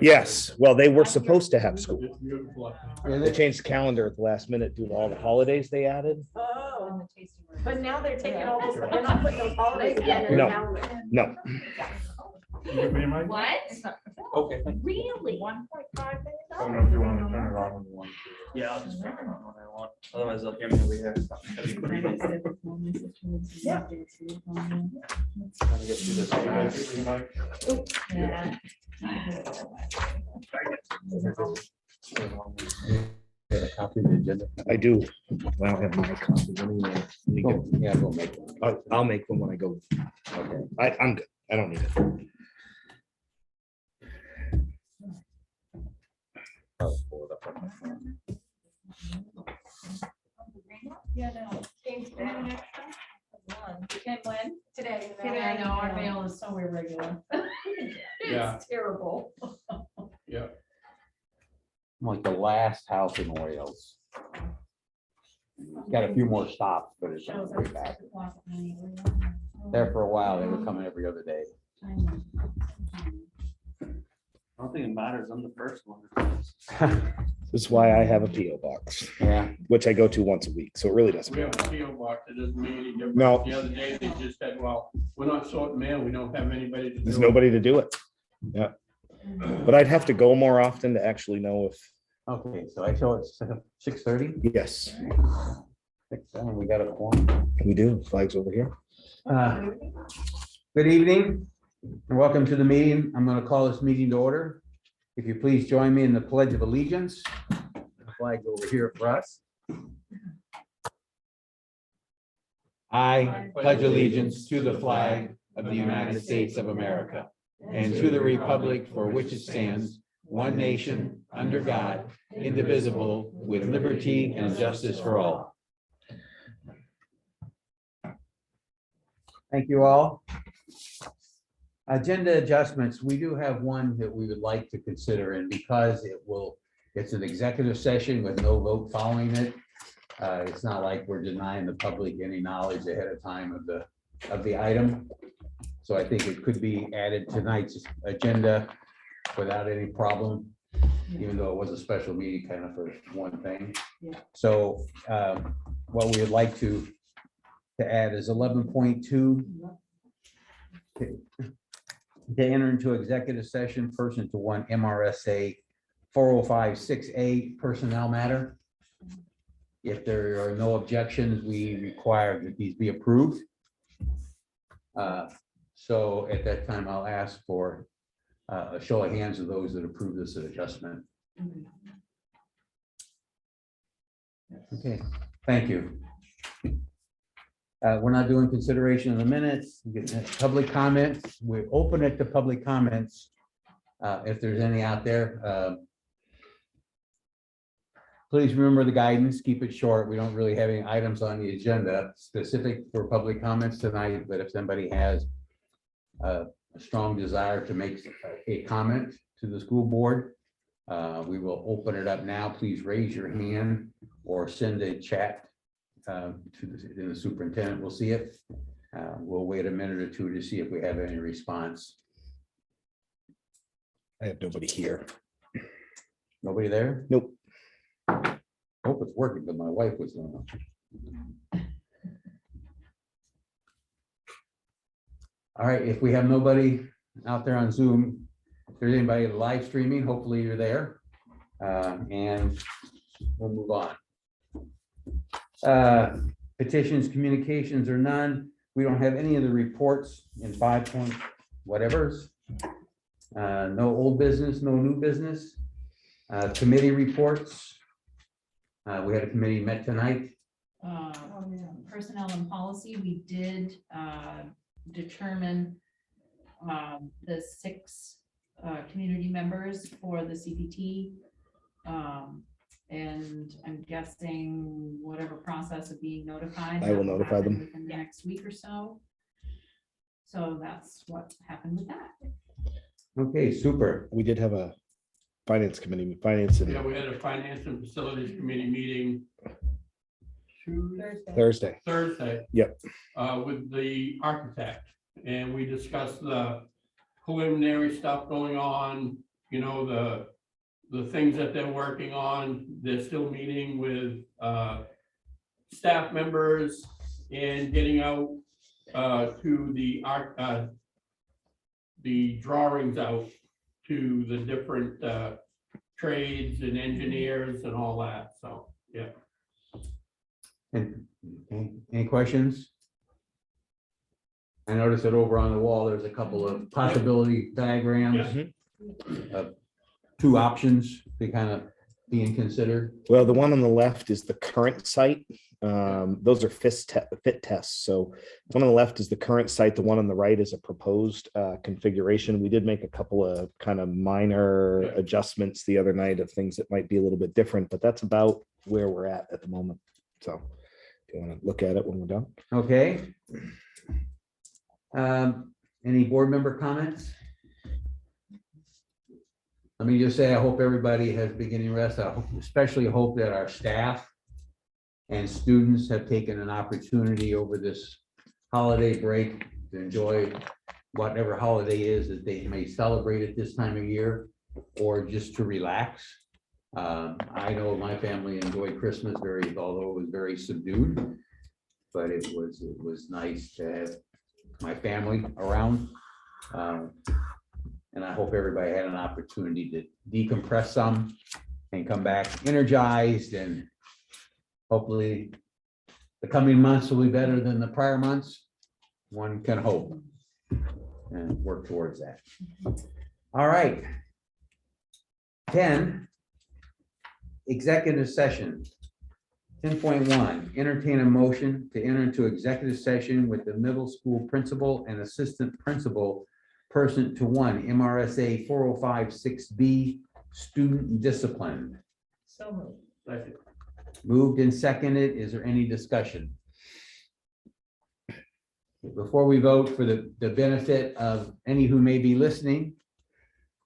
Yes, well, they were supposed to have school. It's beautiful up there. They Really? changed the calendar at the last minute due to all the holidays they added. Oh, but now they're taking all those, they're not putting those holidays again in the No. calendar. No, You give me a mic? What? Okay. Really? $1.5 I don't know if you want to turn it on when you want to. Yeah, I'll just turn it on when I want. Otherwise, they'll hear me over here. Yeah. Trying to get through this. Can I give you a mic? Yeah. Got a copy of the agenda? I do. I don't have my copy. Let me get- Oh, yeah, we'll make one. I'll make them when I go. Okay. I'm good. I don't need it. I'll pull it up on my phone. Yeah, no. Came today. Came when? Today. Today, I know, our mail is so irregular. Yeah. It's terrible. Yeah. I'm like the last house in Wales. Got a few more stops, but it's on the way back. There for a while, they were coming every other day. I don't think it matters. I'm the first one. This is why I have a PO box, Yeah, which I go to once a week. So it really doesn't We have matter. a PO box. It doesn't make any difference. No. The other day, they just said, well, we're not sorting mail. We don't have anybody to do it. There's nobody to do it. Yeah. But I'd have to go more often to actually know if, okay, so I show it's 6:30. yes, We got a quorum. we do. Flags over here. Good evening, and welcome to the meeting. I'm going to call this meeting to order. If you please join me in the Pledge of Allegiance. The flag over here for us. I pledge allegiance to the flag of the United States of America and to the republic for which it stands, one nation, under God, indivisible, with liberty and justice for all. Thank you all. Agenda adjustments, we do have one that we would like to consider, and because it's an executive session with no vote following it. It's not like we're denying the public any knowledge ahead of time of the item. So I think it could be added to tonight's agenda without any problem, even though it was a special meeting kind of for one thing. Yeah. So what we would like to add is 11.2. To enter into executive session pursuant to 1 MRSA 405(6)A personnel matter. If there are no objections, we require that these be approved. So at that time, I'll ask for a show of hands of those that approve this adjustment. Okay, thank you. We're not doing consideration of the minutes. We get public comments. We open it to public comments. If there's any out there. Please remember the guidance, keep it short. We don't really have any items on the agenda specific for public comments tonight, but if somebody has a strong desire to make a comment to the school board, we will open it up now. Please raise your hand or send a chat to the superintendent. We'll see it. We'll wait a minute or two to see if we have any response. I have nobody here. Nobody there? Nope. Hope it's working, but my wife was on. All right, if we have nobody out there on Zoom, if there's anybody live streaming, hopefully you're there. And we'll move on. Petitions, communications or none. We don't have any of the reports in 5 point whatevers. No old business, no new business. Committee reports. We had a committee met tonight. Personnel and policy, we did determine the 6 community members for the CPT. And I'm guessing whatever process of being notified. I will that notify happen them. within the next week or so. So that's what happened with that. Okay, super. We did have a finance committee, finance Yeah, and we had a finance and facilities committee meeting Thursday. Thursday. Yep. With the architect, and we discussed the preliminary stuff going on, you know, the things that they're working on. They're still meeting with staff members and getting out to the art, the drawings out to the different trades and engineers and all that, so, yeah. And any questions? I noticed that over on the wall, there's a couple of possibility diagrams of two options to kind of being considered. Well, the one on the left is the current site. Those are fit tests. So the one on the left is the current site. The one on the right is a proposed configuration. We did make a couple of kind of minor adjustments the other night of things that might be a little bit different, but that's about where we're at the moment. So if you want to look at it when we're done. Okay. Any board member comments? Let me just say, I hope everybody has beginning rest. I especially hope that our staff and students have taken an opportunity over this holiday break to enjoy whatever holiday is that they may celebrate at this time of year, or just to relax. I know my family enjoyed Christmas although it was very subdued, but it was nice to have my family around. And I hope everybody had an opportunity to decompress some and come back energized, and hopefully the coming months will be better than the prior months. One can hope and work towards that. All right. 10, executive session. 10.1, entertain a motion to enter into executive session with the middle school principal and assistant principal pursuant to 1 MRSA 4056B, student discipline. So moved. Second. Moved and seconded. Is there any discussion? Before we vote, for the benefit of any who may be listening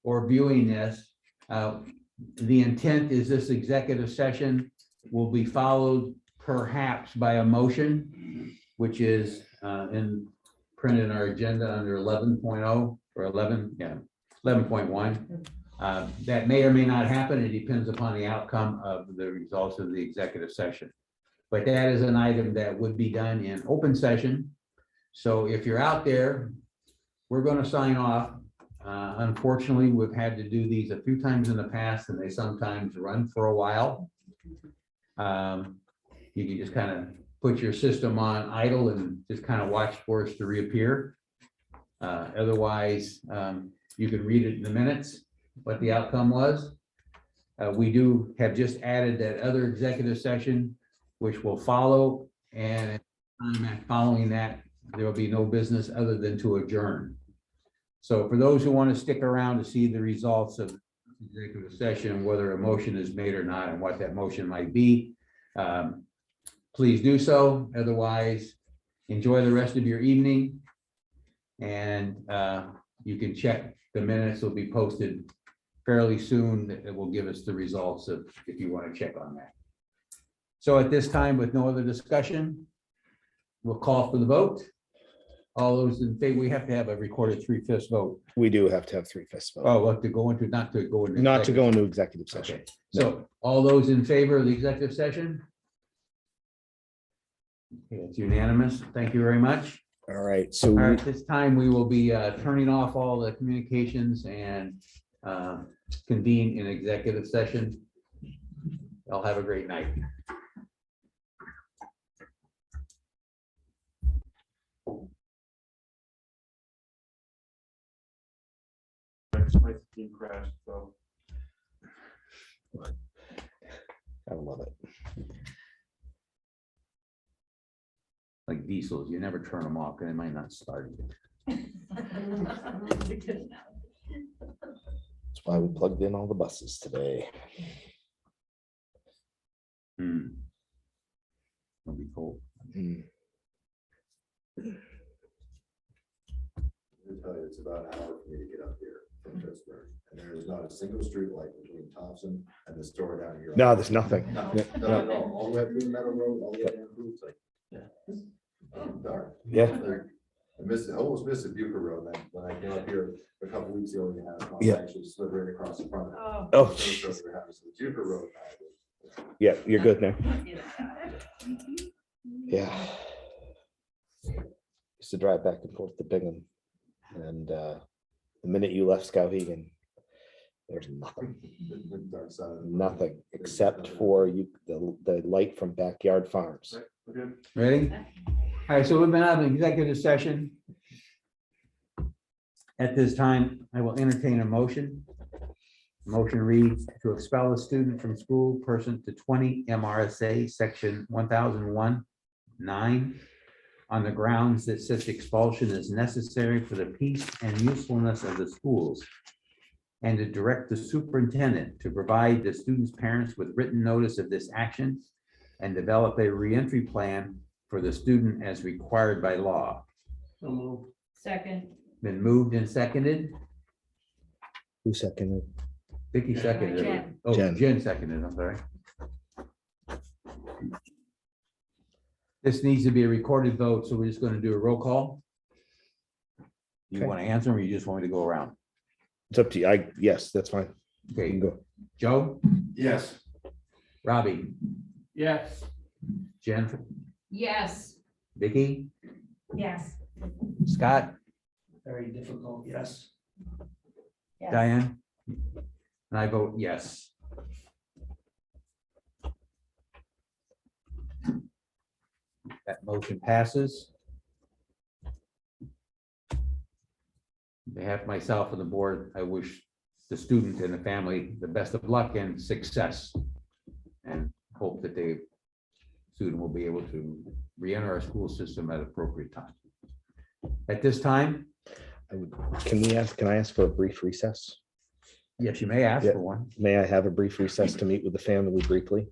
or viewing this, the intent is this executive session will be followed perhaps by a motion, which is printed in our agenda under 11.0 or 11.1. That may or may not happen. It depends upon the outcome of the results of the executive session. But that is an item that would be done in open session. So if you're out there, we're going to sign off. Unfortunately, we've had to do these a few times in the past, and they sometimes run for a while. You can just kind of put your system on idle and just kind of watch for us to reappear. Otherwise, you can read it in the minutes, what the outcome was. We do have just added that other executive session, which will follow, and following that, there will be no business other than to adjourn. So for those who want to stick around to see the results of executive session, whether a motion is made or not, and what that motion might be, please do so. Otherwise, enjoy the rest of your evening. And you can check the minutes. Will be posted fairly soon. It will give us the results of if you want to check on that. So at this time, with no other discussion, we'll call for the vote. All those in favor, we have to have a recorded 3/5 vote. We do have to have 3/5 vote. Oh, well, to go into, not to go into. Not to go into executive session. Okay, so all those in favor of the executive session? Okay, it's unanimous. Thank you very much. All right, so All right, this time we will be turning off all the communications and convene in executive session. Y'all have a great night. My screen crashed, so. I love it. Like diesels, you never turn them off, and they might not start. That's why we plugged in all the buses today. It'll be cold. It's about an hour for me to get up here from Pittsburgh, and there is not a single street light between Thompson and the store down here. No, there's nothing. No, Yeah. no, no, all the way up through Meadow Road, all the way down through, it's like, dark. Yeah. There- almost missed the Bucher Road, and then when I came up here a couple weeks ago, we had, Yeah. I actually slid right across the front of it. Oh. Oh, So jeez. we're having some Bucher Road. Yeah, you're good now. Yeah. Used to drive back and forth to Bingham. And the minute you left Skowhegan, there's nothing, Dark side of the road. nothing except for the light from Backyard Farms. Right, we're good. Ready? All right, so we've been out of executive session. At this time, I will entertain a motion. Motion reads to expel a student from school pursuant to 20 MRSA section 1001(9) on the grounds that such expulsion is necessary for the peace and usefulness of the schools, and to direct the superintendent to provide the student's parents with written notice of this action and develop a reentry plan for the student as required by law. So moved. Second. Been moved and seconded. Who seconded? Vicky seconded. it. Jen. Oh, Jen. Jen seconded, I'm sorry. This needs to be a recorded vote, so we're just gonna do a roll call. You Okay. want to answer, or you just want me to go around? It's up to you. Yes, that's fine. You Okay, can go. Joe, Yes. Robbie, Yes. Jen, Yes. Vicky, Yes. Scott, Very difficult, yes. Yes. Diane? And I vote yes. That motion passes. On behalf of myself and the board, I wish the student and the family the best of luck and success. And hope that the student will be able to re-enter our school system at appropriate time. At this time, Can I ask for a brief recess? yes, you may ask Yeah. for one. May I have a brief recess to meet with the family briefly?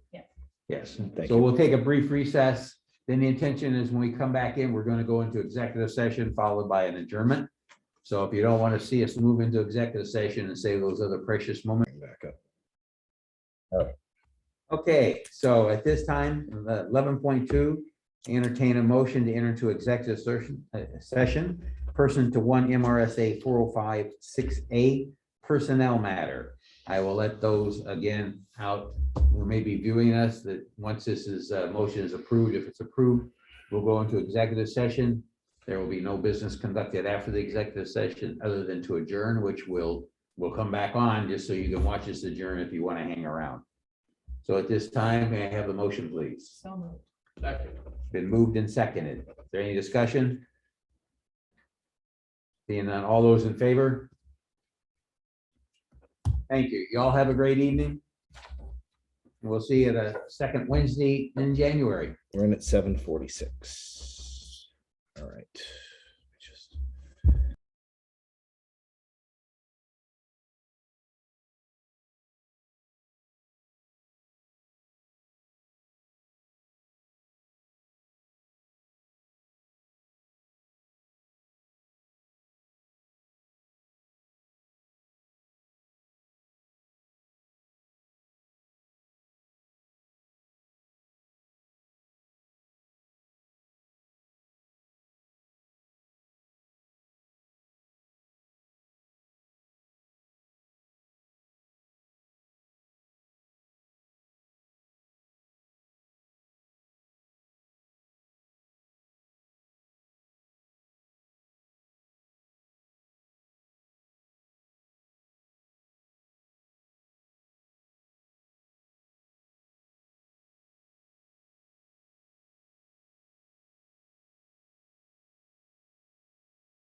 Yes, Thank so you. we'll take a brief recess. Then the intention is when we come back in, we're gonna go into executive session followed by an adjournment. So if you don't want to see us move into executive session and save those other precious moments. Back up. Okay, so at this time, 11.2, entertain a motion to enter into executive session, person to 1 MRSA 405(6)A, personnel matter. I will let those again out who may be viewing us, that once this is, motion is approved, if it's approved, we'll go into executive session. There will be no business conducted after the executive session other than to adjourn, which will come back on just so you can watch us adjourn if you want to hang around. So at this time, may I have the motion, please? So moved. Second. Been moved and seconded. Is there any discussion? Seeing none, all those in favor? Thank you. You all have a great evening. We'll see you the second Wednesday in January. We're in at 7:46.